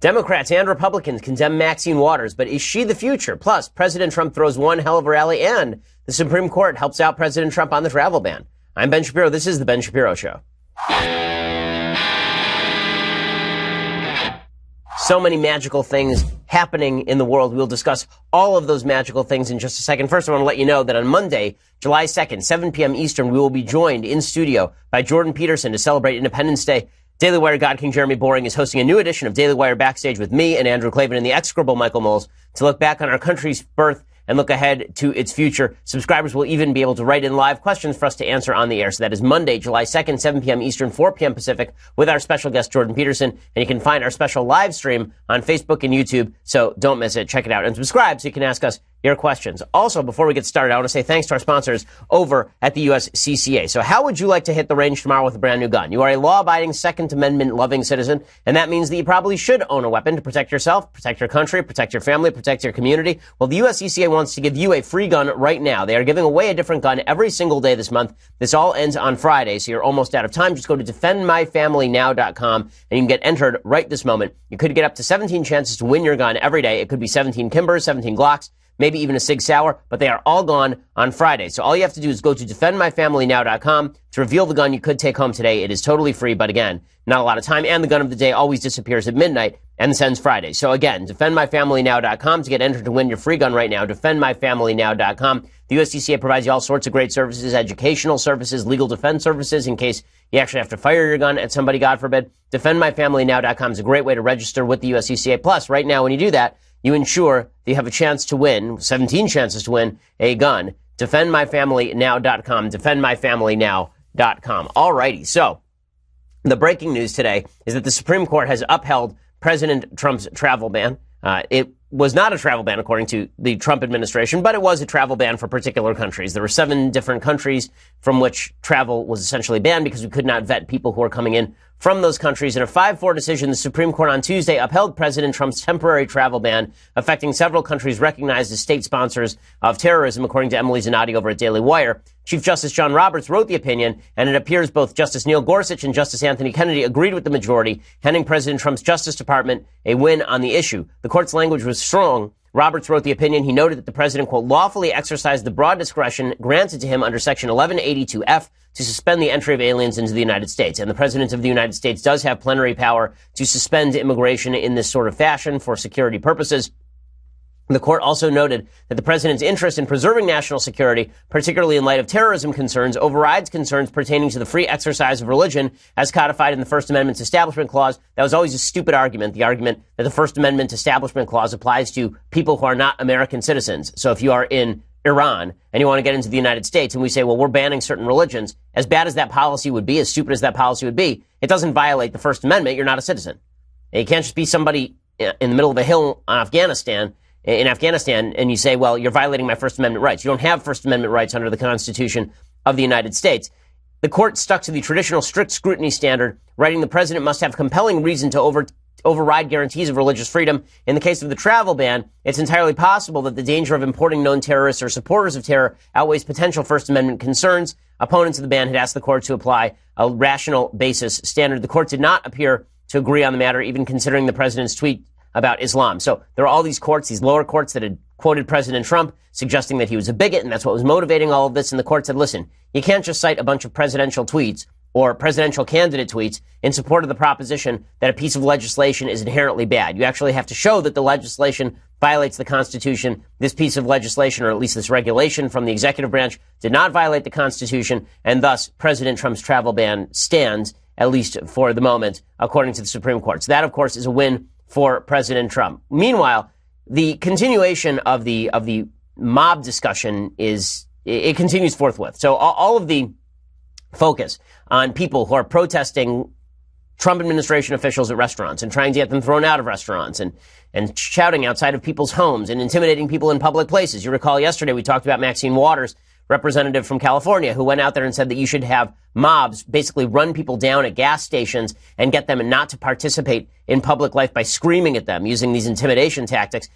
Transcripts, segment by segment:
Democrats and Republicans condemn Maxine Waters, but is she the future? Plus, President Trump throws one hell of a rally, and the Supreme Court helps out President Trump on the travel ban. I'm Ben Shapiro. This is The Ben Shapiro Show. So many magical things happening in the world. We'll discuss all of those magical things in just a second. First, I want to let you know that on Monday, July 2nd, 7 p.m. Eastern, we will be joined in studio by Jordan Peterson to celebrate Independence Day. Daily Wire God King Jeremy Boring is hosting a new edition of Daily Wire Backstage with me and Andrew Klavan and the execrable Michael Knowles to look back on our country's birth and look ahead to its future. Subscribers will even be able to write in live questions for us to answer on the air. So that is Monday, July 2nd, 7 p.m. Eastern, 4 p.m. Pacific, with our special guest, Jordan Peterson. And you can find our special live stream on Facebook and YouTube. So don't miss it. Check it out and subscribe so you can ask us your questions. Also, before we get started, I want to say thanks to our sponsors over at the USCCA. So how would you like to hit the range tomorrow with a brand new gun? You are a law-abiding, Second Amendment-loving citizen, and that means that you probably should own a weapon to protect yourself, protect your country, protect your family, protect your community. Well, the USCCA wants to give you a free gun right now. They are giving away a different gun every single day this month. This all ends on Friday, so you're almost out of time. Just go to defendmyfamilynow.com, and you can get entered right this moment. You could get up to 17 chances to win your gun every day. It could be 17 Kimbers, 17 Glocks, maybe even a Sig Sauer, but they are all gone on Friday. So all you have to do is go to defendmyfamilynow.com to reveal the gun you could take home today. It is totally free, but again, not a lot of time, and the gun of the day always disappears at midnight and sends Friday. So again, defendmyfamilynow.com to get entered to win your free gun right now, defendmyfamilynow.com. The USCCA provides you all sorts of great services, educational services, legal defense services in case you actually have to fire your gun at somebody, God forbid. Defendmyfamilynow.com is a great way to register with the USCCA. Plus, right now, when you do that, you ensure that you have a chance to win, 17 chances to win a gun. DefendMyFamilyNow.com, DefendMyFamilyNow.com. Alrighty, so the breaking news today is that the Supreme Court has upheld President Trump's travel ban. It was not a travel ban according to the Trump administration, but it was a travel ban for particular countries. There were 7 different countries from which travel was essentially banned because we could not vet people who were coming in from those countries. In a 5-4 decision, the Supreme Court on Tuesday upheld President Trump's temporary travel ban, affecting several countries recognized as state sponsors of terrorism, according to Emily Zanotti over at Daily Wire. Chief Justice John Roberts wrote the opinion, and it appears both Justice Neil Gorsuch and Justice Anthony Kennedy agreed with the majority, handing President Trump's Justice Department a win on the issue. The court's language was strong. Roberts wrote the opinion. He noted that the president, quote, lawfully exercised the broad discretion granted to him under Section 1182F to suspend the entry of aliens into the United States. And the president of the United States does have plenary power to suspend immigration in this sort of fashion for security purposes. The court also noted that the president's interest in preserving national security, particularly in light of terrorism concerns, overrides concerns pertaining to the free exercise of religion as codified in the First Amendment's Establishment Clause. That was always a stupid argument, the argument that the First Amendment Establishment Clause applies to people who are not American citizens. So if you are in Iran and you want to get into the United States and we say, well, we're banning certain religions, as bad as that policy would be, as stupid as that policy would be, it doesn't violate the First Amendment. You're not a citizen. And you can't just be somebody in the middle of a hill in Afghanistan, and you say, well, you're violating my First Amendment rights. You don't have First Amendment rights under the Constitution of the United States. The court stuck to the traditional strict scrutiny standard, writing the president must have compelling reason to override guarantees of religious freedom. In the case of the travel ban, it's entirely possible that the danger of importing known terrorists or supporters of terror outweighs potential First Amendment concerns. Opponents of the ban had asked the court to apply a rational basis standard. The court did not appear to agree on the matter, even considering the president's tweet about Islam. So there are all these courts, these lower courts that had quoted President Trump, suggesting that he was a bigot, and that's what was motivating all of this. And the court said, listen, you can't just cite a bunch of presidential tweets or presidential candidate tweets in support of the proposition that a piece of legislation is inherently bad. You actually have to show that the legislation violates the Constitution. This piece of legislation, or at least this regulation from the executive branch, did not violate the Constitution, and thus President Trump's travel ban stands, at least for the moment, according to the Supreme Court. So that, of course, is a win for President Trump. Meanwhile, the continuation of the mob discussion it continues forthwith. So all of the focus on people who are protesting Trump administration officials at restaurants and trying to get them thrown out of restaurants and shouting outside of people's homes and intimidating people in public places. You recall yesterday we talked about Maxine Waters, representative from California, who went out there and said that you should have mobs basically run people down at gas stations and get them not to participate in public life by screaming at them using these intimidation tactics.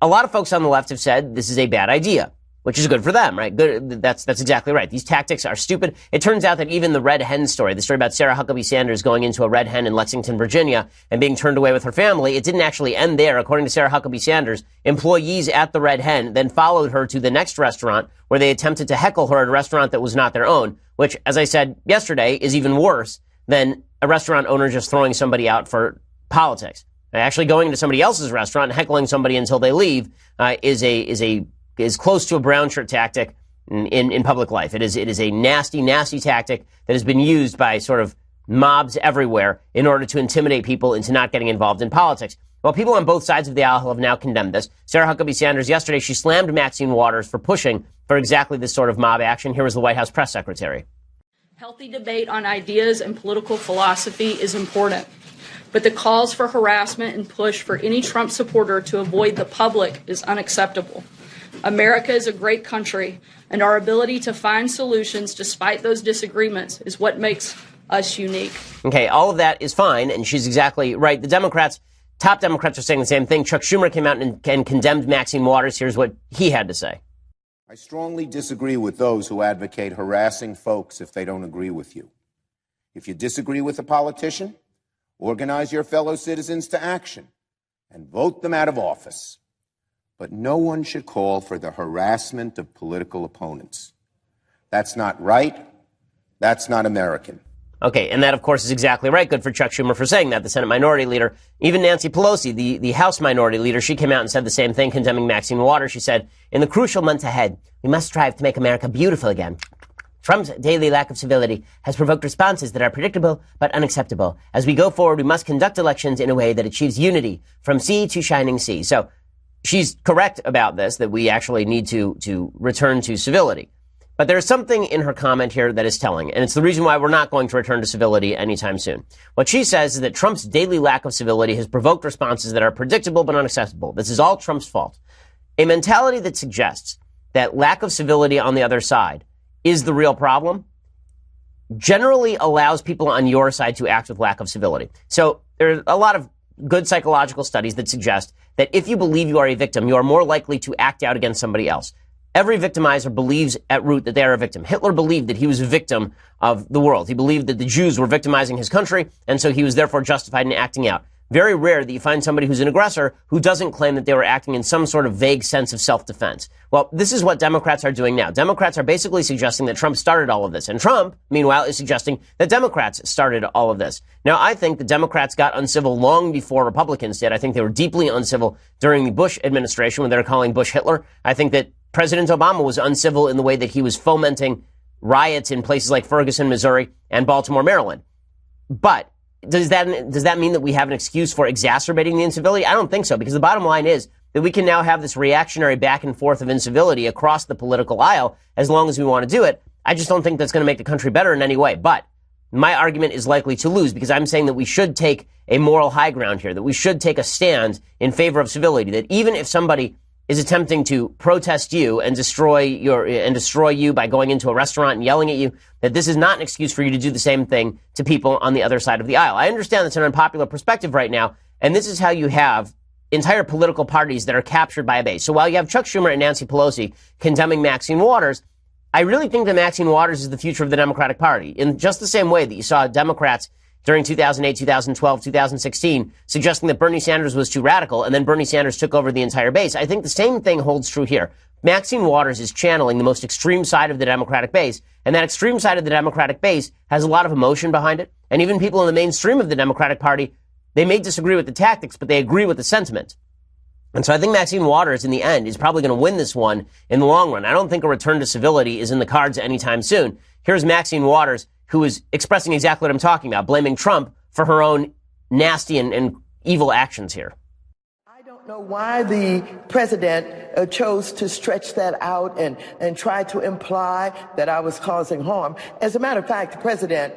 A lot of folks on the left have said this is a bad idea. which is good for them, right? Good. That's exactly right. These tactics are stupid. It turns out that even the red hen story, the story about Sarah Huckabee Sanders going into a red hen in Lexington, Virginia, and being turned away with her family, it didn't actually end there. According to Sarah Huckabee Sanders, employees at the red hen then followed her to the next restaurant where they attempted to heckle her at a restaurant that was not their own, which, as I said yesterday, is even worse than a restaurant owner just throwing somebody out for politics. Actually going into somebody else's restaurant and heckling somebody until they leave is close to a brown shirt tactic in public life. It is a nasty, nasty tactic that has been used by sort of mobs everywhere in order to intimidate people into not getting involved in politics. Well, people on both sides of the aisle have now condemned this. Sarah Huckabee Sanders yesterday, she slammed Maxine Waters for pushing for exactly this sort of mob action. Here was the White House press secretary. Healthy debate on ideas and political philosophy is important, but the calls for harassment and push for any Trump supporter to avoid the public is unacceptable. America is a great country, and our ability to find solutions despite those disagreements is what makes us unique. Okay, all of that is fine, and she's exactly right. The Democrats, top Democrats, are saying the same thing. Chuck Schumer came out and condemned Maxine Waters. Here's what he had to say. I strongly disagree with those who advocate harassing folks if they don't agree with you. If you disagree with a politician, organize your fellow citizens to action and vote them out of office. But no one should call for the harassment of political opponents. That's not right. That's not American. Okay, and that, of course, is exactly right. Good for Chuck Schumer for saying that, the Senate Minority Leader. Even Nancy Pelosi, the House Minority Leader, she came out and said the same thing, condemning Maxine Waters. She said, in the crucial months ahead, we must strive to make America beautiful again. Trump's daily lack of civility has provoked responses that are predictable but unacceptable. As we go forward, we must conduct elections in a way that achieves unity from sea to shining sea. So she's correct about this, that we actually need to return to civility. But there's something in her comment here that is telling, and it's the reason why we're not going to return to civility anytime soon. What she says is that Trump's daily lack of civility has provoked responses that are predictable but unacceptable. This is all Trump's fault. A mentality that suggests that lack of civility on the other side is the real problem generally allows people on your side to act with lack of civility. So there are a lot of good psychological studies that suggest that if you believe you are a victim, you are more likely to act out against somebody else. Every victimizer believes at root that they are a victim. Hitler believed that he was a victim of the world. He believed that the Jews were victimizing his country, and so he was therefore justified in acting out. Very rare that you find somebody who's an aggressor who doesn't claim that they were acting in some sort of vague sense of self-defense. Well, this is what Democrats are doing now. Democrats are basically suggesting that Trump started all of this. And Trump, meanwhile, is suggesting that Democrats started all of this. Now, I think the Democrats got uncivil long before Republicans did. I think they were deeply uncivil during the Bush administration when they were calling Bush Hitler. I think that President Obama was uncivil in the way that he was fomenting riots in places like Ferguson, Missouri, and Baltimore, Maryland. But does that mean that we have an excuse for exacerbating the incivility? I don't think so, because the bottom line is that we can now have this reactionary back and forth of incivility across the political aisle as long as we want to do it. I just don't think that's going to make the country better in any way. But my argument is likely to lose, because I'm saying that we should take a moral high ground here, that we should take a stand in favor of civility, that even if somebody is attempting to protest you and destroy you by going into a restaurant and yelling at you, that this is not an excuse for you to do the same thing to people on the other side of the aisle. I understand that's an unpopular perspective right now, and this is how you have entire political parties that are captured by a base. So while you have Chuck Schumer and Nancy Pelosi condemning Maxine Waters, I really think that Maxine Waters is the future of the Democratic Party, in just the same way that you saw Democrats during 2008, 2012, 2016, suggesting that Bernie Sanders was too radical, and then Bernie Sanders took over the entire base. I think the same thing holds true here. Maxine Waters is channeling the most extreme side of the Democratic base, and that extreme side of the Democratic base has a lot of emotion behind it. And even people in the mainstream of the Democratic Party, they may disagree with the tactics, but they agree with the sentiment. And so I think Maxine Waters, in the end, is probably going to win this one in the long run. I don't think a return to civility is in the cards anytime soon. Here's Maxine Waters, who is expressing exactly what I'm talking about, blaming Trump for her own nasty and evil actions here. I don't know why the president chose to stretch that out and try to imply that I was causing harm. As a matter of fact, the president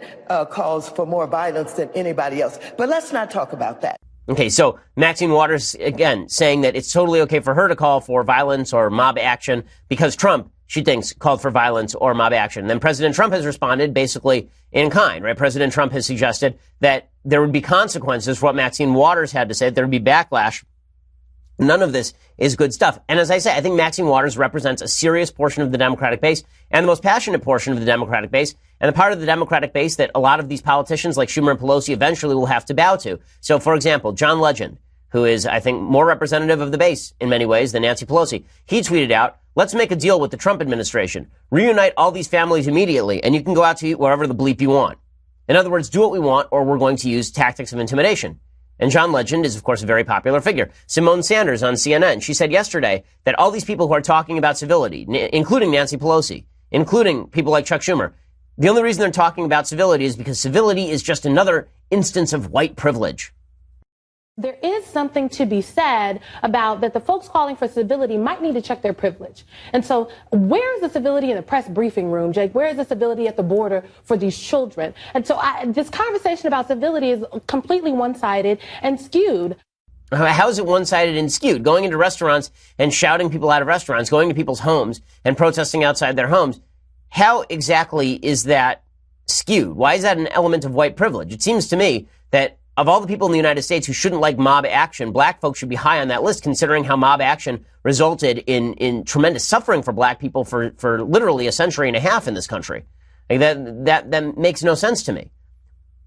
calls for more violence than anybody else. But let's not talk about that. Okay, so Maxine Waters, again, saying that it's totally okay for her to call for violence or mob action because Trump, she thinks, called for violence or mob action. Then President Trump has responded basically in kind, right? President Trump has suggested that there would be consequences for what Maxine Waters had to say, that there would be backlash None of this is good stuff. And as I say, I think Maxine Waters represents a serious portion of the Democratic base and the most passionate portion of the Democratic base and the part of the Democratic base that a lot of these politicians like Schumer and Pelosi eventually will have to bow to. So, for example, John Legend, who is, I think, more representative of the base in many ways than Nancy Pelosi, he tweeted out, "Let's make a deal with the Trump administration. Reunite all these families immediately, and you can go out to eat wherever the bleep you want. In other words, do what we want, or we're going to use tactics of intimidation." And John Legend is, of course, a very popular figure. Simone Sanders on CNN, she said yesterday that all these people who are talking about civility, including Nancy Pelosi, including people like Chuck Schumer, the only reason they're talking about civility is because civility is just another instance of white privilege. There is something to be said about that the folks calling for civility might need to check their privilege. And so where is the civility in the press briefing room, Jake? Where is the civility at the border for these children? And so this conversation about civility is completely one-sided and skewed. How is it one-sided and skewed? Going into restaurants and shouting people out of restaurants, going to people's homes and protesting outside their homes. How exactly is that skewed? Why is that an element of white privilege? It seems to me that of all the people in the United States who shouldn't like mob action, black folks should be high on that list, considering how mob action resulted in tremendous suffering for black people for literally a century and a half in this country. Like that makes no sense to me.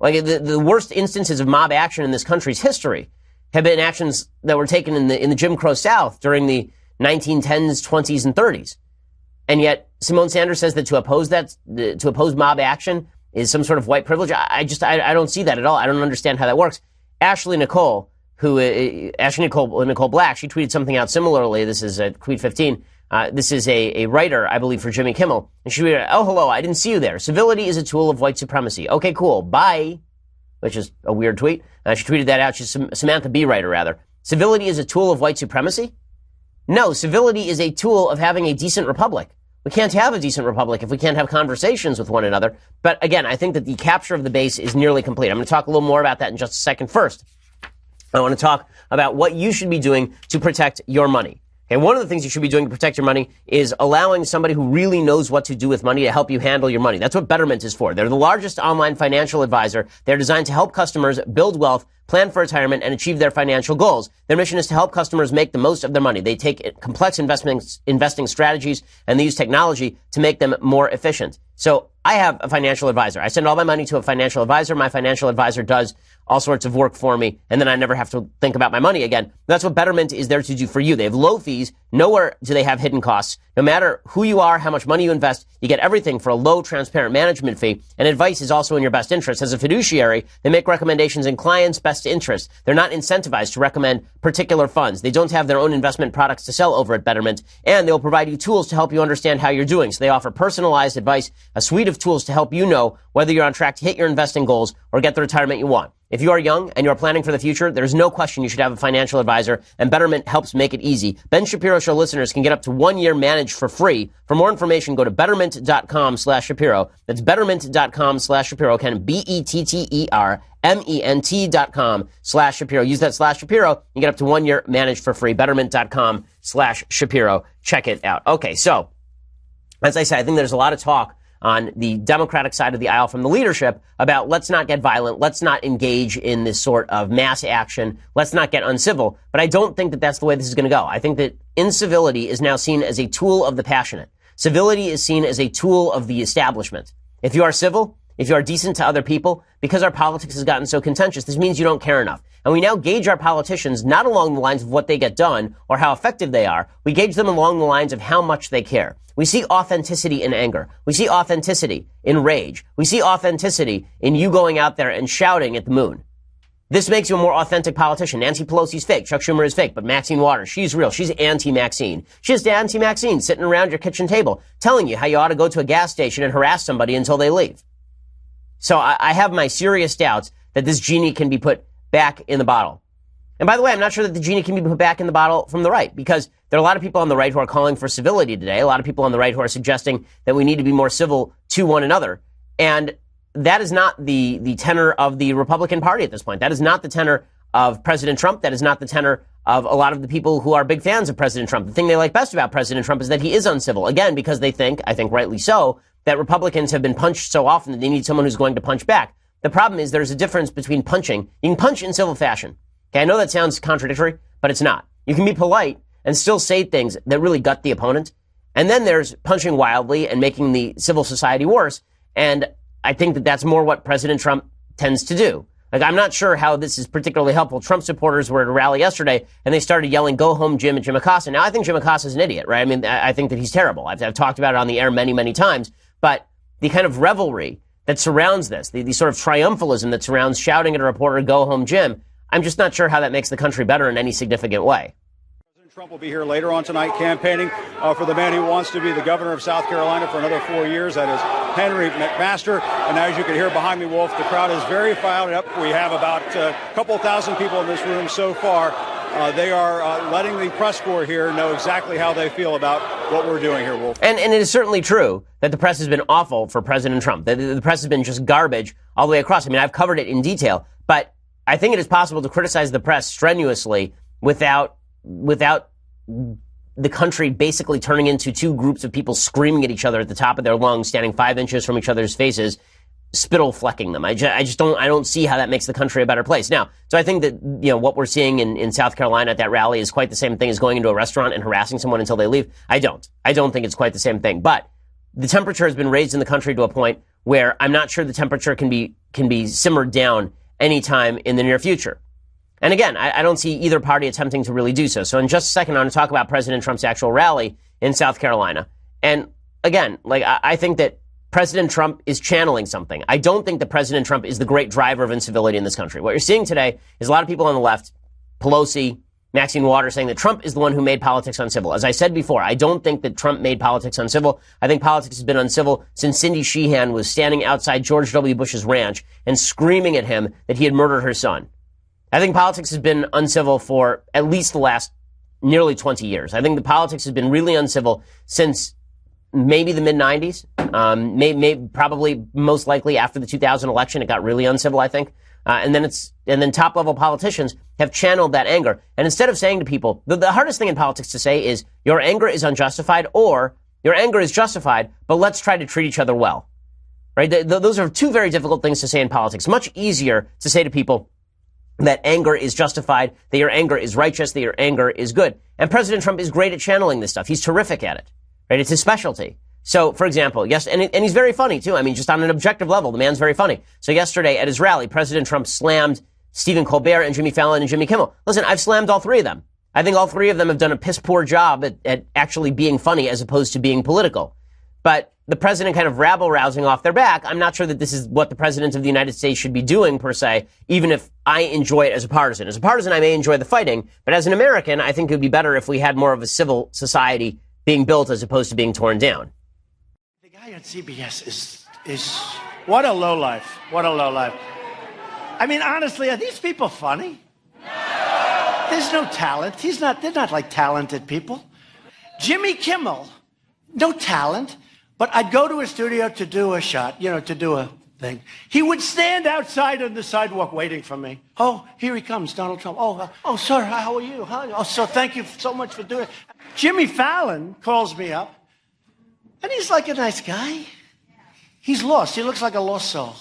Like the worst instances of mob action in this country's history have been actions that were taken in the Jim Crow South during the 1910s, 20s, and 30s. And yet Simone Sanders says that to oppose mob action is some sort of white privilege. I don't see that at all. I don't understand how that works. Ashley Nicole Black, she tweeted something out similarly. This is tweet 15. This is a writer, I believe, for Jimmy Kimmel. And she tweeted, "Oh, hello, I didn't see you there. Civility is a tool of white supremacy. Okay, cool. Bye." Which is a weird tweet. She tweeted that out. She's Samantha B. writer, rather. Civility is a tool of white supremacy? No, civility is a tool of having a decent republic. We can't have a decent republic if we can't have conversations with one another. But again, I think that the capture of the base is nearly complete. I'm going to talk a little more about that in just a second. First, I want to talk about what you should be doing to protect your money. Okay, one of the things you should be doing to protect your money is allowing somebody who really knows what to do with money to help you handle your money. That's what Betterment is for. They're the largest online financial advisor. They're designed to help customers build wealth, plan for retirement, and achieve their financial goals. Their mission is to help customers make the most of their money. They take complex investing strategies and they use technology to make them more efficient. So I have a financial advisor. I send all my money to a financial advisor. My financial advisor does all sorts of work for me, and then I never have to think about my money again. That's what Betterment is there to do for you. They have low fees. Nowhere do they have hidden costs. No matter who you are, how much money you invest, you get everything for a low, transparent management fee, and advice is also in your best interest. As a fiduciary, they make recommendations in clients' best interest. They're not incentivized to recommend particular funds. They don't have their own investment products to sell over at Betterment, and they'll provide you tools to help you understand how you're doing. So they offer personalized advice, a suite of tools to help you know whether you're on track to hit your investing goals or get the retirement you want. If you are young and you are planning for the future, there's no question you should have a financial advisor, and Betterment helps make it easy. Ben Shapiro Show listeners can get up to 1 year managed for free. For more information, go to betterment.com/Shapiro. That's betterment.com/Shapiro. Again, BETTERMENT.com/Shapiro. Use that /Shapiro. You get up to 1 year managed for free. Betterment.com/Shapiro. Check it out. Okay, so as I said, I think there's a lot of talk on the Democratic side of the aisle from the leadership about let's not get violent, let's not engage in this sort of mass action, let's not get uncivil. But I don't think that that's the way this is going to go. I think that incivility is now seen as a tool of the passionate. Civility is seen as a tool of the establishment. If you are civil, if you are decent to other people, because our politics has gotten so contentious, this means you don't care enough. And we now gauge our politicians not along the lines of what they get done or how effective they are. We gauge them along the lines of how much they care. We see authenticity in anger. We see authenticity in rage. We see authenticity in you going out there and shouting at the moon. This makes you a more authentic politician. Nancy Pelosi's fake. Chuck Schumer is fake. But Maxine Waters, she's real. She's anti-Maxine. She's anti-Maxine, sitting around your kitchen table, telling you how you ought to go to a gas station and harass somebody until they leave. So I have my serious doubts that this genie can be put back in the bottle. And by the way, I'm not sure that the genie can be put back in the bottle from the right, because there are a lot of people on the right who are calling for civility today. A lot of people on the right who are suggesting that we need to be more civil to one another. And that is not the tenor of the Republican Party at this point. That is not the tenor of President Trump. That is not the tenor of a lot of the people who are big fans of President Trump. The thing they like best about President Trump is that he is uncivil. Again, because they think, I think rightly so, that Republicans have been punched so often that they need someone who's going to punch back. The problem is there's a difference between punching. You can punch in civil fashion. Okay, I know that sounds contradictory, but it's not. You can be polite and still say things that really gut the opponent. And then there's punching wildly and making the civil society worse. And I think that that's more what President Trump tends to do. Like, I'm not sure how this is particularly helpful. Trump supporters were at a rally yesterday and they started yelling, "Go home, Jim," at Jim Acosta. Now, I think Jim Acosta is an idiot, right? I mean, I think that he's terrible. I've talked about it on the air many, many times. But the kind of revelry that surrounds this, the sort of triumphalism that surrounds shouting at a reporter, "Go home, Jim," I'm just not sure how that makes the country better in any significant way. Trump will be here later on tonight campaigning for the man who wants to be the governor of South Carolina for another 4 years. That is Henry McMaster. And as you can hear behind me, Wolf, the crowd is very fired up. We have about a couple thousand people in this room so far. They are letting the press corps here know exactly how they feel about what we're doing here, Wolf. And it is certainly true that the press has been awful for President Trump. The press has been just garbage all the way across. I mean, I've covered it in detail, but I think it is possible to criticize the press strenuously without the country basically turning into two groups of people screaming at each other at the top of their lungs, standing 5 inches from each other's faces, spittle flecking them. I don't see how that makes the country a better place. Now, so I think that, what we're seeing in South Carolina at that rally is quite the same thing as going into a restaurant and harassing someone until they leave. I don't think it's quite the same thing, but the temperature has been raised in the country to a point where I'm not sure the temperature can be simmered down anytime in the near future. And again, I don't see either party attempting to really do so. So in just a second, I'm going to talk about President Trump's actual rally in South Carolina. And again, I think that President Trump is channeling something. I don't think that President Trump is the great driver of incivility in this country. What you're seeing today is a lot of people on the left, Pelosi, Maxine Waters, saying that Trump is the one who made politics uncivil. As I said before, I don't think that Trump made politics uncivil. I think politics has been uncivil since Cindy Sheehan was standing outside George W. Bush's ranch and screaming at him that he had murdered her son. I think politics has been uncivil for at least the last nearly 20 years. I think the politics has been really uncivil since maybe the mid-90s. Probably most likely after the 2000 election, it got really uncivil, I think. And then top-level politicians have channeled that anger. And instead of saying to people, the hardest thing in politics to say is, your anger is unjustified, or your anger is justified, but let's try to treat each other well. Right? Those are two very difficult things to say in politics. Much easier to say to people that anger is justified, that your anger is righteous, that your anger is good. And President Trump is great at channeling this stuff. He's terrific at it. Right? It's his specialty. So, for example, yes, and he's very funny, too. I mean, just on an objective level, the man's very funny. So yesterday at his rally, President Trump slammed Stephen Colbert and Jimmy Fallon and Jimmy Kimmel. Listen, I've slammed all three of them. I think all three of them have done a piss-poor job at actually being funny as opposed to being political. But the president kind of rabble-rousing off their back, I'm not sure that this is what the president of the United States should be doing, per se, even if I enjoy it as a partisan. As a partisan, I may enjoy the fighting, but as an American, I think it would be better if we had more of a civil society being built as opposed to being torn down. The guy on CBS is what a lowlife. What a lowlife. I mean, honestly, are these people funny? There's no talent. They're not like talented people. Jimmy Kimmel, no talent. But I'd go to a studio to do a shot, to do a thing. He would stand outside on the sidewalk waiting for me. Oh, here he comes, Donald Trump. Oh, sir, how are you? Oh, so thank you so much for doing it. Jimmy Fallon calls me up, and he's like a nice guy. He's lost. He looks like a lost soul,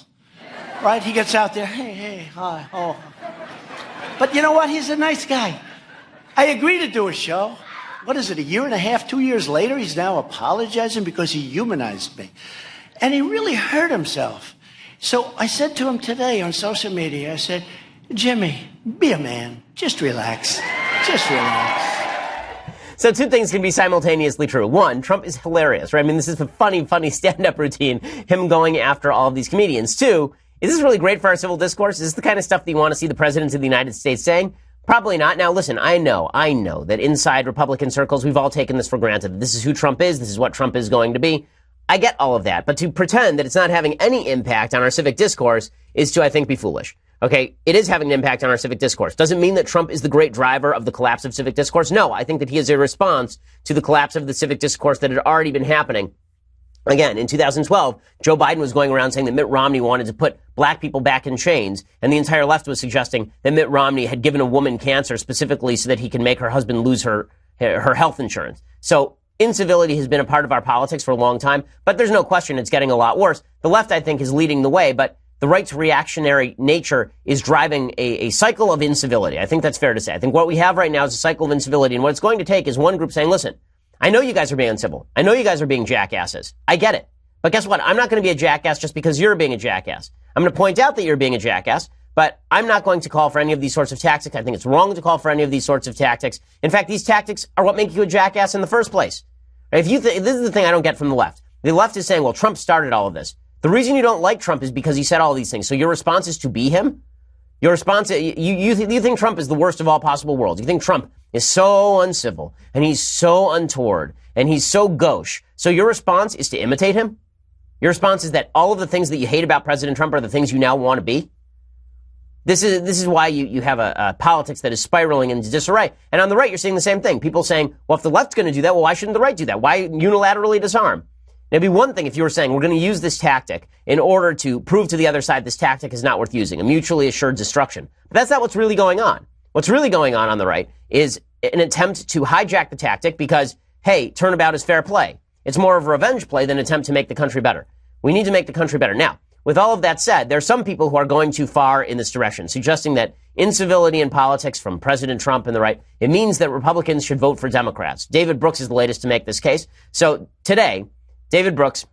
right? He gets out there, hey, hi, oh. But you know what? He's a nice guy. I agreed to do a show. What is it, a year and a half, 2 years later, he's now apologizing because he humanized me. And he really hurt himself. So I said to him today on social media, I said, Jimmy, be a man. Just relax. Just relax. So two things can be simultaneously true. One, Trump is hilarious, right? I mean, this is a funny stand-up routine, him going after all of these comedians. Two, is this really great for our civil discourse? Is this the kind of stuff that you want to see the president of the United States saying? Probably not. Now, listen, I know that inside Republican circles, we've all taken this for granted. This is who Trump is. This is what Trump is going to be. I get all of that. But to pretend that it's not having any impact on our civic discourse is to, I think, be foolish. Okay? It is having an impact on our civic discourse. Doesn't mean that Trump is the great driver of the collapse of civic discourse. No, I think that he is a response to the collapse of the civic discourse that had already been happening. Again, in 2012, Joe Biden was going around saying that Mitt Romney wanted to put black people back in chains, and the entire left was suggesting that Mitt Romney had given a woman cancer specifically so that he can make her husband lose her health insurance. So incivility has been a part of our politics for a long time, but there's no question it's getting a lot worse. The left, I think, is leading the way, but the right's reactionary nature is driving a cycle of incivility. I think that's fair to say. I think what we have right now is a cycle of incivility, and what it's going to take is one group saying, listen, I know you guys are being uncivil. I know you guys are being jackasses. I get it. But guess what? I'm not going to be a jackass just because you're being a jackass. I'm going to point out that you're being a jackass, but I'm not going to call for any of these sorts of tactics. I think it's wrong to call for any of these sorts of tactics. In fact, these tactics are what make you a jackass in the first place. If you this is the thing I don't get from the left. The left is saying, well, Trump started all of this. The reason you don't like Trump is because he said all these things. So your response is to be him? Your response, you think Trump is the worst of all possible worlds. You think Trump is so uncivil, and he's so untoward, and he's so gauche. So your response is to imitate him? Your response is that all of the things that you hate about President Trump are the things you now want to be? This is why you have a politics that is spiraling into disarray. And on the right, you're seeing the same thing. People saying, well, if the left's going to do that, well, why shouldn't the right do that? Why unilaterally disarm? It'd be one thing if you were saying, we're going to use this tactic in order to prove to the other side this tactic is not worth using, a mutually assured destruction. But that's not what's really going on. What's really going on the right is an attempt to hijack the tactic because, hey, turnabout is fair play. It's more of a revenge play than an attempt to make the country better. We need to make the country better. Now, with all of that said, there are some people who are going too far in this direction, suggesting that incivility in politics from President Trump and the right, it means that Republicans should vote for Democrats. David Brooks is the latest to make this case. So today, David Brooks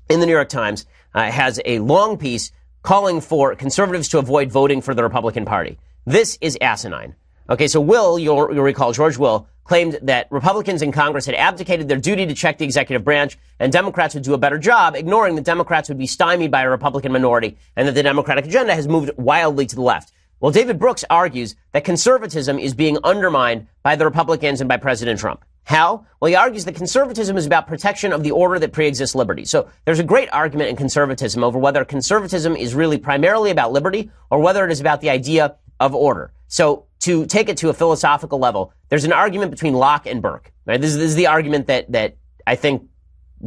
in the New York Times has a long piece calling for conservatives to avoid voting for the Republican Party. This is asinine. Okay, so you'll recall, George Will claimed that Republicans in Congress had abdicated their duty to check the executive branch, and Democrats would do a better job, ignoring that Democrats would be stymied by a Republican minority, and that the Democratic agenda has moved wildly to the left. Well, David Brooks argues that conservatism is being undermined by the Republicans and by President Trump. How? Well, he argues that conservatism is about protection of the order that preexists liberty. So there's a great argument in conservatism over whether conservatism is really primarily about liberty or whether it is about the idea of order. So to take it to a philosophical level, there's an argument between Locke and Burke. Right? This is the argument that I think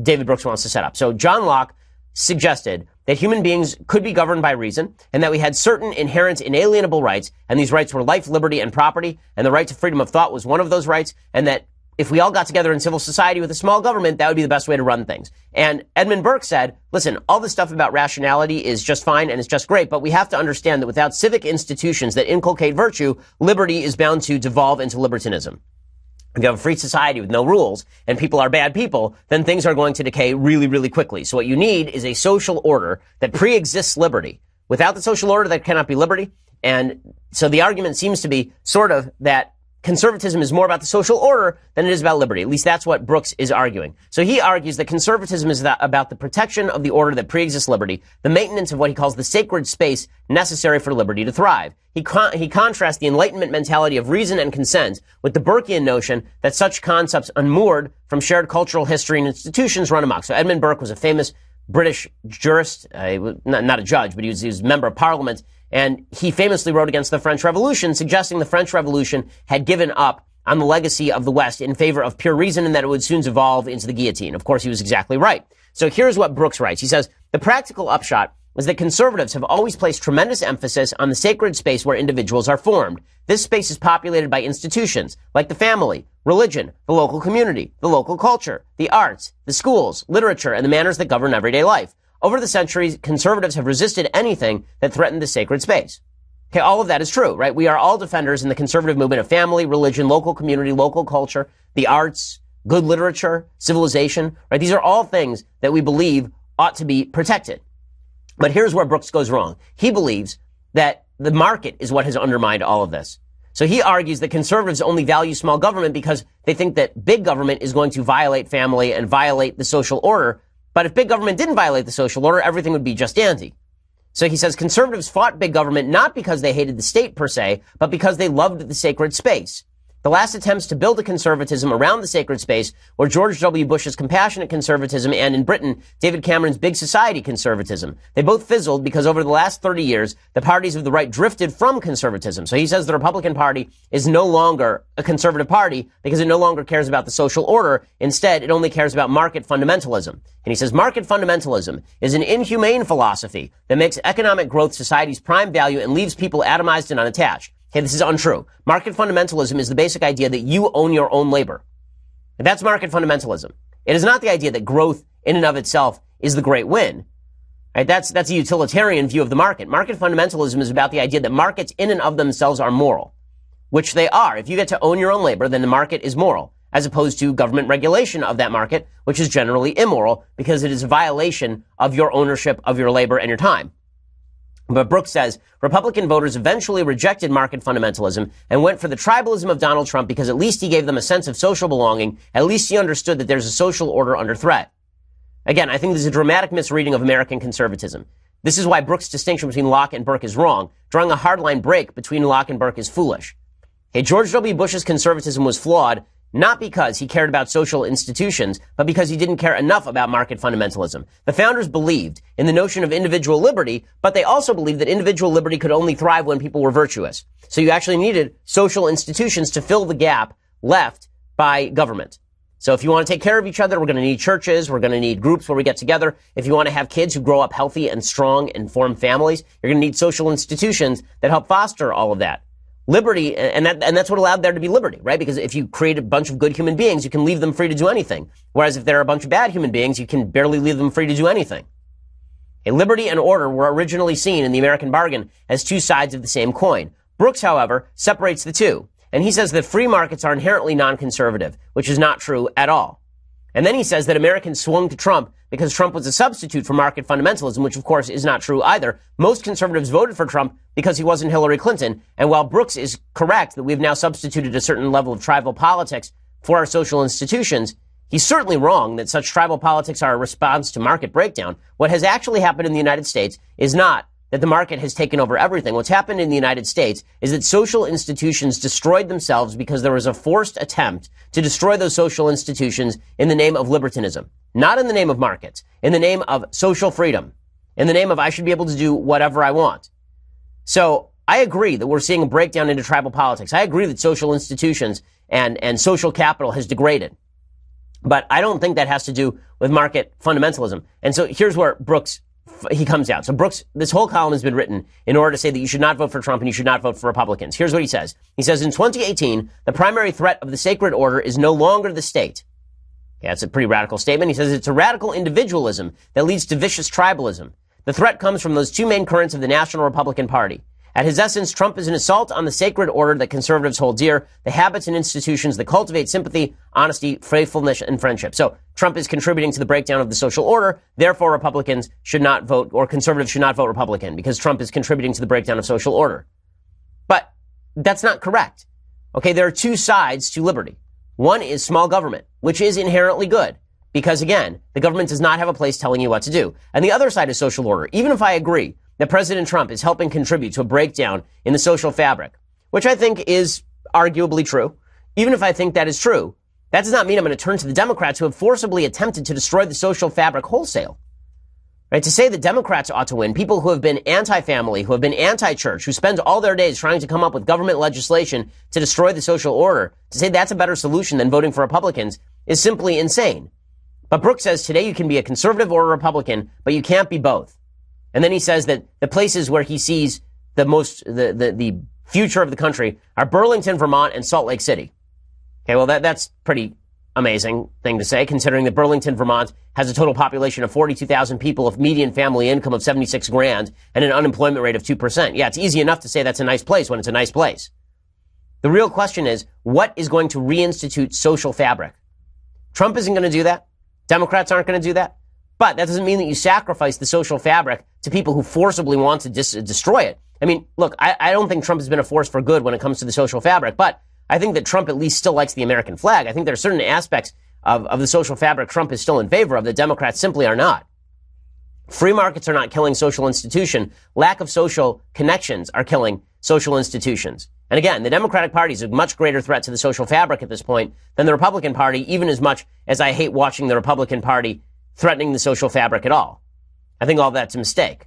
David Brooks wants to set up. So John Locke suggested that human beings could be governed by reason and that we had certain inherent inalienable rights, and these rights were life, liberty, and property, and the right to freedom of thought was one of those rights, and that if we all got together in civil society with a small government, that would be the best way to run things. And Edmund Burke said, listen, all this stuff about rationality is just fine and it's just great, but we have to understand that without civic institutions that inculcate virtue, liberty is bound to devolve into libertinism. If you have a free society with no rules and people are bad people, then things are going to decay really, really quickly. So what you need is a social order that preexists liberty. Without the social order, there cannot be liberty. And so the argument seems to be sort of that conservatism is more about the social order than it is about liberty. At least that's what Brooks is arguing. So he argues that conservatism is about the protection of the order that preexists liberty, the maintenance of what he calls the sacred space necessary for liberty to thrive. He contrasts the Enlightenment mentality of reason and consent with the Burkean notion that such concepts unmoored from shared cultural history and institutions run amok. So Edmund Burke was a famous British jurist, not a judge, but he was a member of parliament. And he famously wrote against the French Revolution, suggesting the French Revolution had given up on the legacy of the West in favor of pure reason and that it would soon evolve into the guillotine. Of course, he was exactly right. So here's what Brooks writes. He says, the practical upshot is that conservatives have always placed tremendous emphasis on the sacred space where individuals are formed. This space is populated by institutions like the family, religion, the local community, the local culture, the arts, the schools, literature, and the manners that govern everyday life. Over the centuries, conservatives have resisted anything that threatened the sacred space. Okay, all of that is true, right? We are all defenders in the conservative movement of family, religion, local community, local culture, the arts, good literature, civilization, right? These are all things that we believe ought to be protected. But here's where Brooks goes wrong. He believes that the market is what has undermined all of this. So he argues that conservatives only value small government because they think that big government is going to violate family and violate the social order. But if big government didn't violate the social order, everything would be just dandy. So he says conservatives fought big government not because they hated the state per se, but because they loved the sacred space. The last attempts to build a conservatism around the sacred space were George W. Bush's compassionate conservatism and, in Britain, David Cameron's big society conservatism. They both fizzled because over the last 30 years, the parties of the right drifted from conservatism. So he says the Republican Party is no longer a conservative party because it no longer cares about the social order. Instead, it only cares about market fundamentalism. And he says market fundamentalism is an inhumane philosophy that makes economic growth society's prime value and leaves people atomized and unattached. Okay, this is untrue. Market fundamentalism is the basic idea that you own your own labor. And that's market fundamentalism. It is not the idea that growth in and of itself is the great win. Right? That's a utilitarian view of the market. Market fundamentalism is about the idea that markets in and of themselves are moral, which they are. If you get to own your own labor, then the market is moral, as opposed to government regulation of that market, which is generally immoral because it is a violation of your ownership of your labor and your time. But Brooks says Republican voters eventually rejected market fundamentalism and went for the tribalism of Donald Trump because at least he gave them a sense of social belonging. At least he understood that there's a social order under threat. Again, I think this is a dramatic misreading of American conservatism. This is why Brooks' distinction between Locke and Burke is wrong. Drawing a hardline break between Locke and Burke is foolish. Okay, George W. Bush's conservatism was flawed, not because he cared about social institutions, but because he didn't care enough about market fundamentalism. The founders believed in the notion of individual liberty, but they also believed that individual liberty could only thrive when people were virtuous. So you actually needed social institutions to fill the gap left by government. So if you want to take care of each other, we're going to need churches, we're going to need groups where we get together. If you want to have kids who grow up healthy and strong and form families, you're going to need social institutions that help foster all of that. Liberty, and that's what allowed there to be liberty, right? Because if you create a bunch of good human beings, you can leave them free to do anything. Whereas if there are a bunch of bad human beings, you can barely leave them free to do anything. Okay, liberty and order were originally seen in the American bargain as two sides of the same coin. Brooks, however, separates the two. And he says that free markets are inherently non-conservative, which is not true at all. And then he says that Americans swung to Trump because Trump was a substitute for market fundamentalism, which of course is not true either. Most conservatives voted for Trump because he wasn't Hillary Clinton. And while Brooks is correct that we've now substituted a certain level of tribal politics for our social institutions, he's certainly wrong that such tribal politics are a response to market breakdown. What has actually happened in the United States is not that the market has taken over everything. What's happened in the United States is that social institutions destroyed themselves because there was a forced attempt to destroy those social institutions in the name of libertinism. Not in the name of markets, in the name of social freedom, in the name of I should be able to do whatever I want. So I agree that we're seeing a breakdown into tribal politics. I agree that social institutions and social capital has degraded. But I don't think that has to do with market fundamentalism. And so here's where Brooks he comes out. So Brooks, this whole column has been written in order to say that you should not vote for Trump and you should not vote for Republicans. Here's what he says. He says, in 2018, the primary threat of the sacred order is no longer the state. Yeah, that's a pretty radical statement. He says it's a radical individualism that leads to vicious tribalism. The threat comes from those two main currents of the National Republican Party. At his essence, Trump is an assault on the sacred order that conservatives hold dear, the habits and institutions that cultivate sympathy, honesty, faithfulness, and friendship. So Trump is contributing to the breakdown of the social order. Therefore, Republicans should not vote, or conservatives should not vote Republican, because Trump is contributing to the breakdown of social order. But that's not correct. Okay, there are two sides to liberty. One is small government, which is inherently good, because again, the government does not have a place telling you what to do. And the other side is social order. Even if I agree that President Trump is helping contribute to a breakdown in the social fabric, which I think is arguably true. Even if I think that is true, that does not mean I'm going to turn to the Democrats who have forcibly attempted to destroy the social fabric wholesale. Right? To say that Democrats ought to win, people who have been anti-family, who have been anti-church, who spend all their days trying to come up with government legislation to destroy the social order, to say that's a better solution than voting for Republicans is simply insane. But Brooks says today you can be a conservative or a Republican, but you can't be both. And then he says that the places where he sees the future of the country are Burlington, Vermont, and Salt Lake City. Okay, well, that's pretty amazing thing to say, considering that Burlington, Vermont has a total population of 42,000 people, of median family income of 76 grand, and an unemployment rate of 2%. Yeah, it's easy enough to say that's a nice place when it's a nice place. The real question is, what is going to reinstitute social fabric? Trump isn't going to do that. Democrats aren't going to do that. But that doesn't mean that you sacrifice the social fabric to people who forcibly want to destroy it. I mean, look, I don't think Trump has been a force for good when it comes to the social fabric, but I think that Trump at least still likes the American flag. I think there are certain aspects of the social fabric Trump is still in favor of that Democrats simply are not. Free markets are not killing social institution. Lack of social connections are killing social institutions. And again, the Democratic Party is a much greater threat to the social fabric at this point than the Republican Party, even as much as I hate watching the Republican Party threatening the social fabric at all. I think all that's a mistake.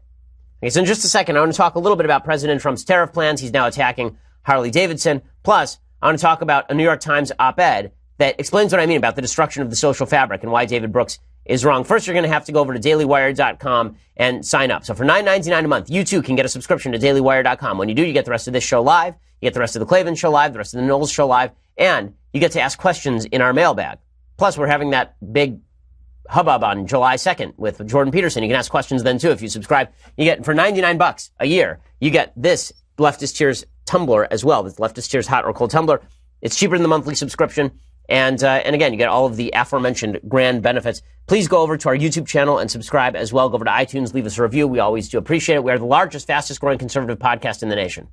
Okay, so in just a second, I want to talk a little bit about President Trump's tariff plans. He's now attacking Harley Davidson. Plus, I want to talk about a New York Times op-ed that explains what I mean about the destruction of the social fabric and why David Brooks is wrong. First, you're going to have to go over to dailywire.com and sign up. So for $9.99 a month, you too can get a subscription to dailywire.com. When you do, you get the rest of this show live, you get the rest of the Klavan show live, the rest of the Knowles show live, and you get to ask questions in our mailbag. Plus, we're having that big hubbub on July 2nd with Jordan Peterson. You can ask questions then too if you subscribe. You get, for $99 a year, you get this Leftist Tears tumbler as well. This Leftist Tears hot or cold tumbler. It's cheaper than the monthly subscription. And again, you get all of the aforementioned grand benefits. Please go over to our YouTube channel and subscribe as well. Go over to iTunes, leave us a review. We always do appreciate it. We are the largest, fastest growing conservative podcast in the nation.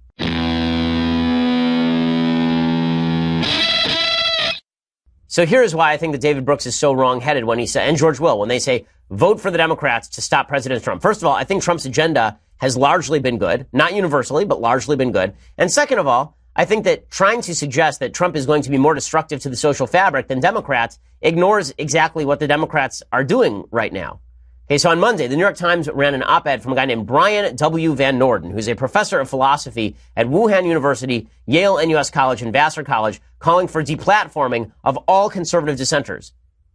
So here is why I think that David Brooks is so wrong-headed when he said, and George Will, when they say, vote for the Democrats to stop President Trump. First of all, I think Trump's agenda has largely been good. Not universally, but largely been good. And second of all, I think that trying to suggest that Trump is going to be more destructive to the social fabric than Democrats ignores exactly what the Democrats are doing right now. Okay, so on Monday, the New York Times ran an op-ed from a guy named Brian W. Van Norden, who's a professor of philosophy at Wuhan University, Yale and U.S. College, and Vassar College, calling for deplatforming of all conservative dissenters.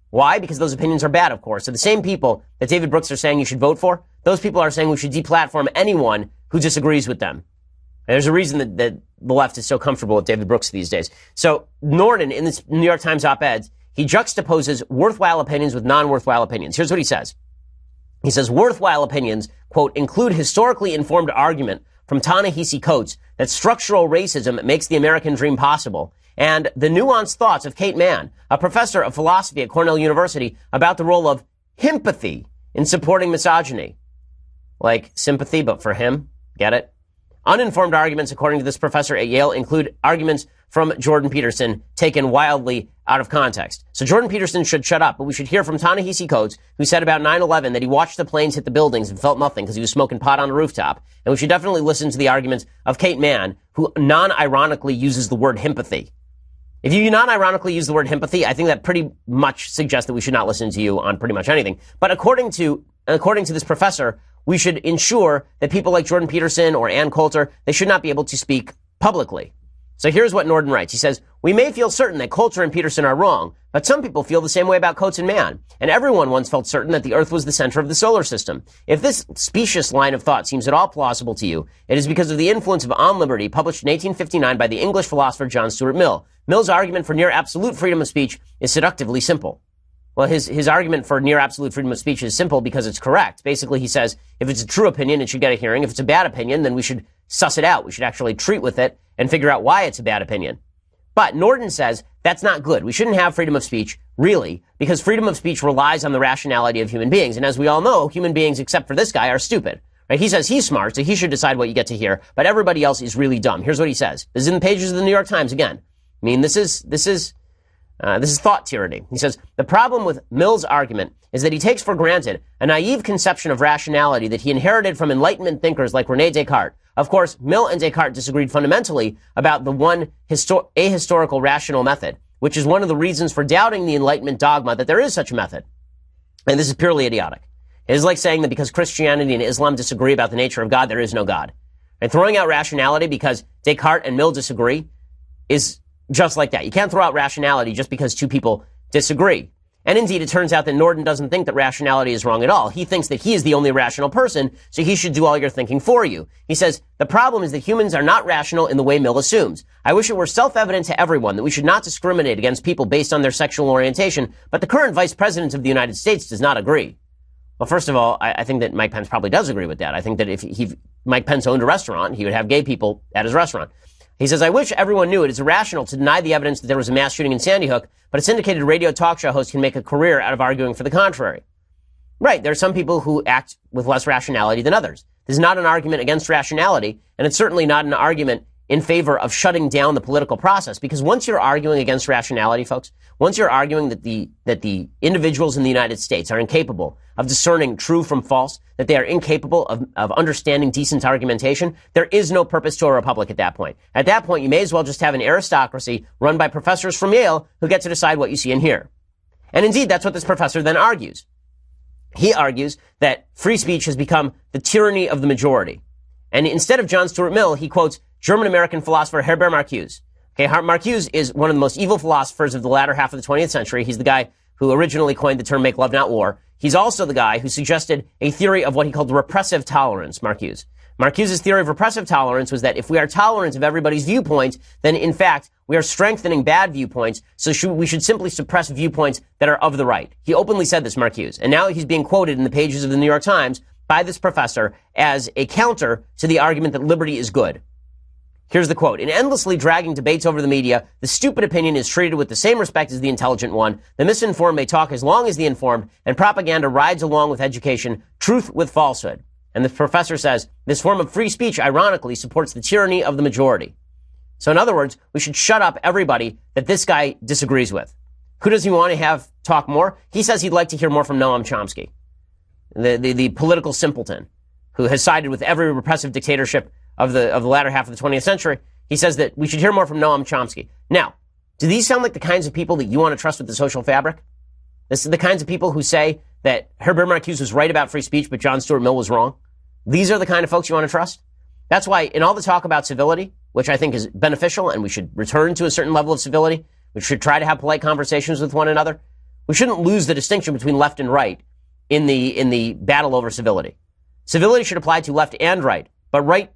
Why? Because those opinions are bad, of course. So the same people that David Brooks are saying you should vote for, those people are saying we should deplatform anyone who disagrees with them. There's a reason that the left is so comfortable with David Brooks these days. So Norden, in this New York Times op-ed, he juxtaposes worthwhile opinions with non-worthwhile opinions. Here's what he says. He says, worthwhile opinions, quote, include historically informed argument from Ta-Nehisi Coates that structural racism makes the American dream possible, and the nuanced thoughts of Kate Mann, a professor of philosophy at Cornell University, about the role of himpathy in supporting misogyny. Like sympathy, but for him. Get it? Uninformed arguments, according to this professor at Yale, include arguments from Jordan Peterson taken wildly out of context. So Jordan Peterson should shut up, but we should hear from Ta-Nehisi Coates, who said about 9/11 that he watched the planes hit the buildings and felt nothing because he was smoking pot on a rooftop. And we should definitely listen to the arguments of Kate Mann, who non-ironically uses the word himpathy. If you non-ironically use the word himpathy, I think that pretty much suggests that we should not listen to you on pretty much anything. But according to this professor, we should ensure that people like Jordan Peterson or Ann Coulter, they should not be able to speak publicly. So here's what Norden writes. He says, we may feel certain that Coulter and Peterson are wrong, but some people feel the same way about Coates and Mann. And everyone once felt certain that the Earth was the center of the solar system. If this specious line of thought seems at all plausible to you, it is because of the influence of On Liberty, published in 1859 by the English philosopher John Stuart Mill. Mill's argument for near absolute freedom of speech is seductively simple. Well, his argument for near absolute freedom of speech is simple because it's correct. Basically, he says, if it's a true opinion, it should get a hearing. If it's a bad opinion, then we should suss it out. We should actually treat with it and figure out why it's a bad opinion. But Norden says that's not good. We shouldn't have freedom of speech, really, because freedom of speech relies on the rationality of human beings. And as we all know, human beings, except for this guy, are stupid. Right? He says he's smart, so he should decide what you get to hear. But everybody else is really dumb. Here's what he says. This is in the pages of the New York Times again. I mean, this is thought tyranny. He says, the problem with Mill's argument is that he takes for granted a naive conception of rationality that he inherited from Enlightenment thinkers like René Descartes. Of course, Mill and Descartes disagreed fundamentally about the one ahistorical rational method, which is one of the reasons for doubting the Enlightenment dogma that there is such a method. And this is purely idiotic. It is like saying that because Christianity and Islam disagree about the nature of God, there is no God. And throwing out rationality because Descartes and Mill disagree is just like that. You can't throw out rationality just because two people disagree. And indeed, it turns out that Norden doesn't think that rationality is wrong at all. He thinks that he is the only rational person, so he should do all your thinking for you. He says, the problem is that humans are not rational in the way Mill assumes. I wish it were self-evident to everyone that we should not discriminate against people based on their sexual orientation, but the current vice president of the United States does not agree. Well, first of all, I think that Mike Pence probably does agree with that. I think that if Mike Pence owned a restaurant, he would have gay people at his restaurant. He says, I wish everyone knew it is irrational to deny the evidence that there was a mass shooting in Sandy Hook, but a syndicated radio talk show host can make a career out of arguing for the contrary. Right, there are some people who act with less rationality than others. This is not an argument against rationality, and it's certainly not an argument in favor of shutting down the political process, because once you're arguing against rationality, folks, once you're arguing that the individuals in the United States are incapable of discerning true from false, that they are incapable of understanding decent argumentation, there is no purpose to a republic at that point. At that point, you may as well just have an aristocracy run by professors from Yale who get to decide what you see and hear. And indeed, that's what this professor then argues. He argues that free speech has become the tyranny of the majority. And instead of John Stuart Mill, he quotes German-American philosopher Herbert Marcuse. Okay, Marcuse is one of the most evil philosophers of the latter half of the 20th century. He's the guy who originally coined the term make love, not war. He's also the guy who suggested a theory of what he called repressive tolerance, Marcuse. Marcuse's theory of repressive tolerance was that if we are tolerant of everybody's viewpoint, then in fact, we are strengthening bad viewpoints, so we should simply suppress viewpoints that are of the right. He openly said this, Marcuse, and now he's being quoted in the pages of the New York Times by this professor as a counter to the argument that liberty is good. Here's the quote. In endlessly dragging debates over the media, the stupid opinion is treated with the same respect as the intelligent one. The misinformed may talk as long as the informed, and propaganda rides along with education, truth with falsehood. And the professor says, this form of free speech, ironically, supports the tyranny of the majority. So in other words, we should shut up everybody that this guy disagrees with. Who does he want to have talk more? He says he'd like to hear more from Noam Chomsky, the political simpleton who has sided with every repressive dictatorship of the latter half of the 20th century. He says that we should hear more from Noam Chomsky. Now, do these sound like the kinds of people that you want to trust with the social fabric? This is the kinds of people who say that Herbert Marcuse was right about free speech, but John Stuart Mill was wrong. These are the kind of folks you want to trust. That's why in all the talk about civility, which I think is beneficial, and we should return to a certain level of civility, we should try to have polite conversations with one another. We shouldn't lose the distinction between left and right in the battle over civility. Civility should apply to left and right, but right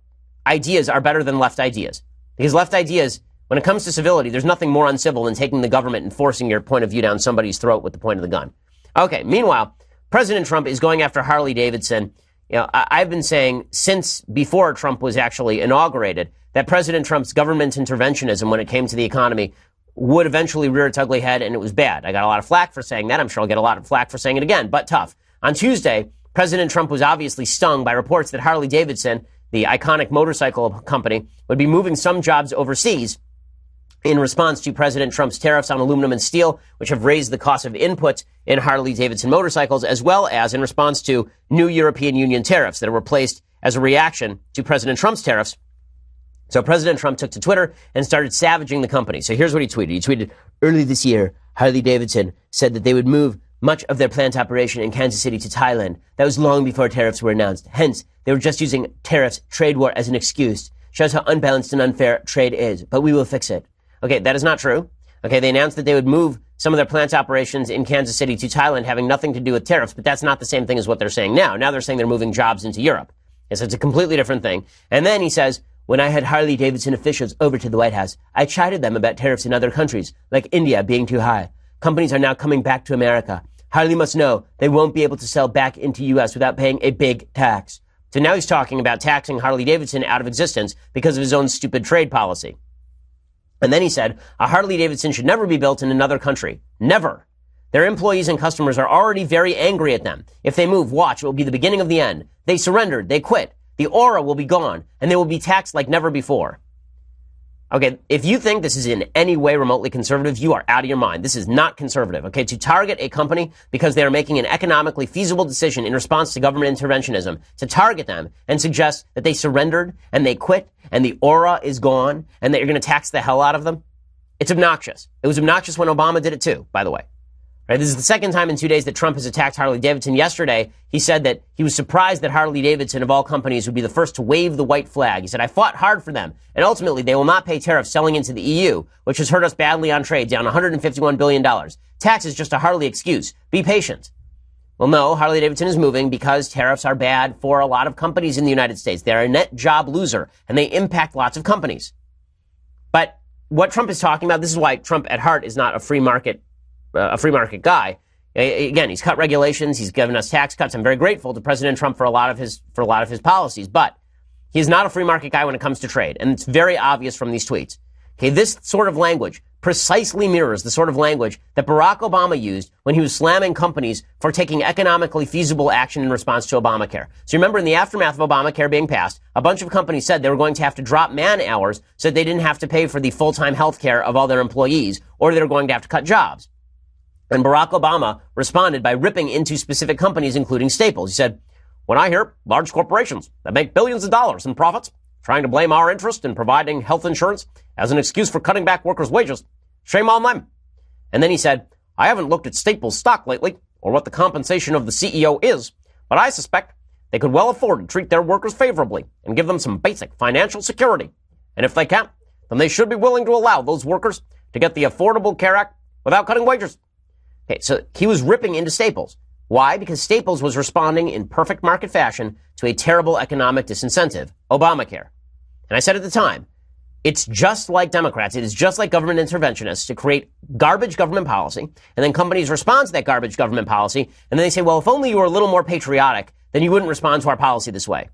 ideas are better than left ideas. Because left ideas, when it comes to civility, there's nothing more uncivil than taking the government and forcing your point of view down somebody's throat with the point of the gun. Okay, meanwhile, President Trump is going after Harley Davidson. You know, I've been saying since before Trump was actually inaugurated that President Trump's government interventionism when it came to the economy would eventually rear its ugly head, and it was bad. I got a lot of flack for saying that. I'm sure I'll get a lot of flack for saying it again, but tough. On Tuesday, President Trump was obviously stung by reports that Harley Davidson, the iconic motorcycle company, would be moving some jobs overseas in response to President Trump's tariffs on aluminum and steel, which have raised the cost of inputs in Harley Davidson motorcycles, as well as in response to new European Union tariffs that were placed as a reaction to President Trump's tariffs. So President Trump took to Twitter and started savaging the company. So here's what he tweeted. He tweeted, early this year, Harley Davidson said that they would move much of their plant operation in Kansas City to Thailand. That was long before tariffs were announced. Hence, they were just using tariffs, trade war as an excuse. Shows how unbalanced and unfair trade is. But we will fix it. Okay, that is not true. Okay, they announced that they would move some of their plant operations in Kansas City to Thailand, having nothing to do with tariffs, but that's not the same thing as what they're saying now. Now they're saying they're moving jobs into Europe. Okay, so it's a completely different thing. And then he says, when I had Harley Davidson officials over to the White House, I chided them about tariffs in other countries, like India being too high. Companies are now coming back to America. Harley must know they won't be able to sell back into U.S. without paying a big tax. So now he's talking about taxing Harley Davidson out of existence because of his own stupid trade policy. And then he said, a Harley Davidson should never be built in another country. Never. Their employees and customers are already very angry at them. If they move, watch, it will be the beginning of the end. They surrendered. They quit. The aura will be gone, and they will be taxed like never before. Okay, if you think this is in any way remotely conservative, you are out of your mind. This is not conservative, okay? To target a company because they are making an economically feasible decision in response to government interventionism, to target them and suggest that they surrendered and they quit and the aura is gone and that you're going to tax the hell out of them, it's obnoxious. It was obnoxious when Obama did it too, by the way. Right, this is the second time in 2 days that Trump has attacked Harley Davidson. Yesterday, he said that he was surprised that Harley Davidson, of all companies, would be the first to wave the white flag. He said, I fought hard for them, and ultimately they will not pay tariffs selling into the EU, which has hurt us badly on trade, down $151 billion. Tax is just a Harley excuse. Be patient. Well, no, Harley Davidson is moving because tariffs are bad for a lot of companies in the United States. They're a net job loser, and they impact lots of companies. But what Trump is talking about, this is why Trump at heart is not a free market guy. Again, he's cut regulations. He's given us tax cuts. I'm very grateful to President Trump for a lot of his policies, but he's not a free market guy when it comes to trade. And it's very obvious from these tweets. Okay. This sort of language precisely mirrors the sort of language that Barack Obama used when he was slamming companies for taking economically feasible action in response to Obamacare. So remember, in the aftermath of Obamacare being passed, a bunch of companies said they were going to have to drop man hours so that they didn't have to pay for the full-time health care of all their employees, or they were going to have to cut jobs. And Barack Obama responded by ripping into specific companies, including Staples. He said, when I hear large corporations that make billions of dollars in profits trying to blame our interest in providing health insurance as an excuse for cutting back workers' wages, shame on them. And then he said, I haven't looked at Staples stock lately or what the compensation of the CEO is, but I suspect they could well afford to treat their workers favorably and give them some basic financial security. And if they can't, then they should be willing to allow those workers to get the Affordable Care Act without cutting wages. Okay, so he was ripping into Staples. Why? Because Staples was responding in perfect market fashion to a terrible economic disincentive, Obamacare. And I said at the time, it's just like Democrats. It is just like government interventionists to create garbage government policy, and then companies respond to that garbage government policy, and then they say, well, if only you were a little more patriotic, then you wouldn't respond to our policy this way.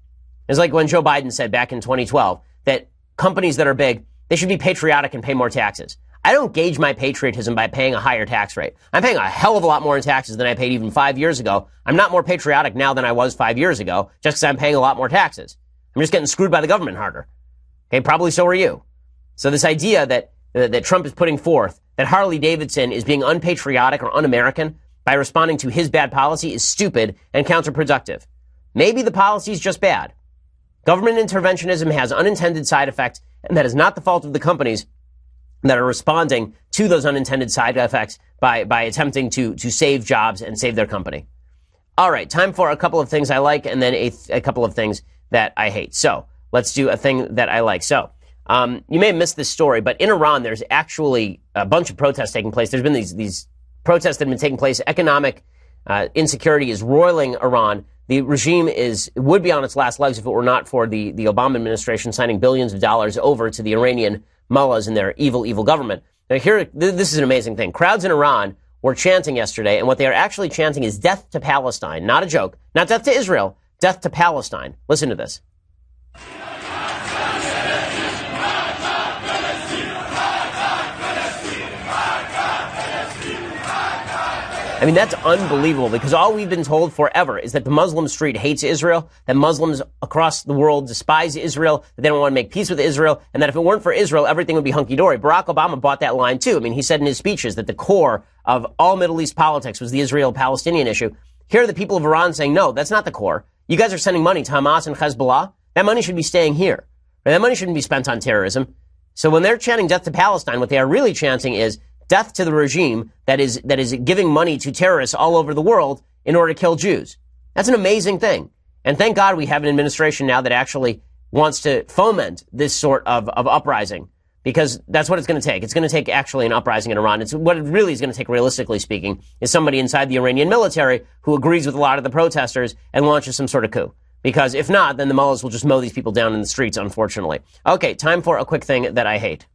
It's like when Joe Biden said back in 2012 that companies that are big, they should be patriotic and pay more taxes. I don't gauge my patriotism by paying a higher tax rate. I'm paying a hell of a lot more in taxes than I paid even 5 years ago. I'm not more patriotic now than I was 5 years ago, just because I'm paying a lot more taxes. I'm just getting screwed by the government harder. Okay, probably so are you. So this idea that Trump is putting forth that Harley Davidson is being unpatriotic or un-American by responding to his bad policy is stupid and counterproductive. Maybe the policy is just bad. Government interventionism has unintended side effects, and that is not the fault of the companies that are responding to those unintended side effects by attempting to save jobs and save their company. All right, time for a couple of things I like and then a couple of things that I hate. So let's do a thing that I like. So you may have missed this story, but in Iran, there's actually a bunch of protests taking place. There's been these protests that have been taking place. Economic insecurity is roiling Iran. The regime would be on its last legs if it were not for the Obama administration signing billions of dollars over to the Iranian mullahs and their evil, evil government. Now this is an amazing thing. Crowds in Iran were chanting yesterday, and what they are actually chanting is death to Palestine. Not a joke. Not death to Israel. Death to Palestine. Listen to this. I mean, that's unbelievable because all we've been told forever is that the Muslim street hates Israel, that Muslims across the world despise Israel, that they don't want to make peace with Israel, and that if it weren't for Israel, everything would be hunky-dory. Barack Obama bought that line, too. I mean, he said in his speeches that the core of all Middle East politics was the Israel-Palestinian issue. Here are the people of Iran saying, no, that's not the core. You guys are sending money to Hamas and Hezbollah. That money should be staying here. That money shouldn't be spent on terrorism. So when they're chanting death to Palestine, what they are really chanting is death to the regime that is giving money to terrorists all over the world in order to kill Jews. That's an amazing thing. And thank God we have an administration now that actually wants to foment this sort of uprising, because that's what it's going to take. It's going to take actually an uprising in Iran. It's what it really is going to take, realistically speaking, is somebody inside the Iranian military who agrees with a lot of the protesters and launches some sort of coup. Because if not, then the mullahs will just mow these people down in the streets, unfortunately. Okay, time for a quick thing that I hate.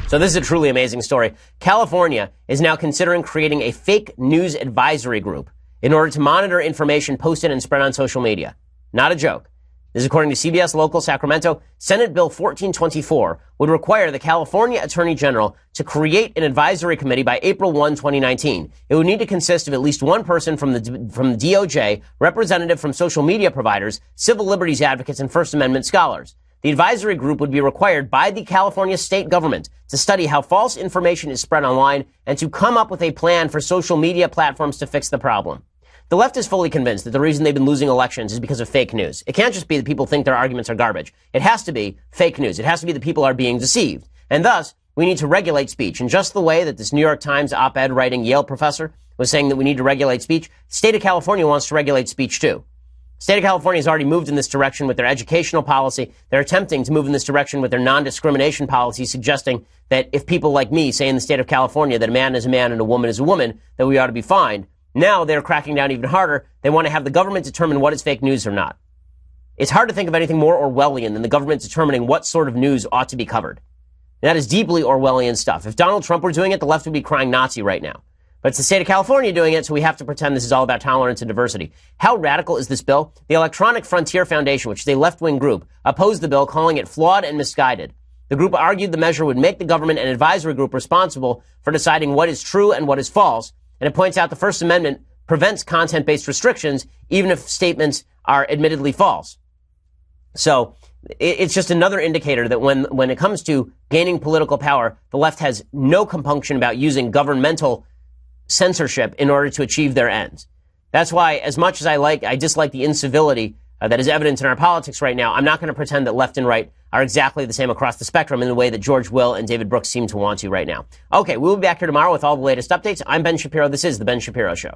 So this is a truly amazing story. California is now considering creating a fake news advisory group in order to monitor information posted and spread on social media. Not a joke. This is according to CBS Local Sacramento. Senate Bill 1424 would require the California Attorney General to create an advisory committee by April 1, 2019. It would need to consist of at least one person from the DOJ, representative from social media providers, civil liberties advocates, and First Amendment scholars. The advisory group would be required by the California state government to study how false information is spread online and to come up with a plan for social media platforms to fix the problem. The left is fully convinced that the reason they've been losing elections is because of fake news. It can't just be that people think their arguments are garbage. It has to be fake news. It has to be that people are being deceived. And thus, we need to regulate speech. And just the way that this New York Times op-ed writing Yale professor was saying that we need to regulate speech, the state of California wants to regulate speech too. The state of California has already moved in this direction with their educational policy. They're attempting to move in this direction with their non-discrimination policy, suggesting that if people like me say in the state of California that a man is a man and a woman is a woman, that we ought to be fined. Now they're cracking down even harder. They want to have the government determine what is fake news or not. It's hard to think of anything more Orwellian than the government determining what sort of news ought to be covered. And that is deeply Orwellian stuff. If Donald Trump were doing it, the left would be crying Nazi right now. But it's the state of California doing it, so we have to pretend this is all about tolerance and diversity. How radical is this bill? The Electronic Frontier Foundation, which is a left-wing group, opposed the bill, calling it flawed and misguided. The group argued the measure would make the government an advisory group responsible for deciding what is true and what is false, and it points out the First Amendment prevents content-based restrictions, even if statements are admittedly false. So it's just another indicator that when it comes to gaining political power, the left has no compunction about using governmental censorship in order to achieve their ends. That's why, as much as I dislike the incivility that is evident in our politics right now, I'm not going to pretend that left and right are exactly the same across the spectrum in the way that George Will and David Brooks seem to want to right now. Okay, we'll be back here tomorrow with all the latest updates. I'm Ben Shapiro. This is The Ben Shapiro Show.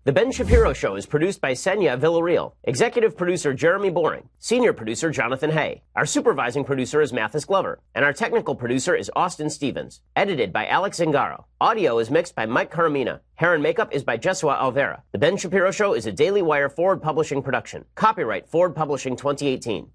The Ben Shapiro Show is produced by Senya Villarreal, executive producer Jeremy Boring, senior producer Jonathan Hay. Our supervising producer is Mathis Glover, and our technical producer is Austin Stevens. Edited by Alex Zingaro. Audio is mixed by Mike Caramina. Hair and makeup is by Jesua Alvera. The Ben Shapiro Show is a Daily Wire Forward Publishing production. Copyright Forward Publishing 2018.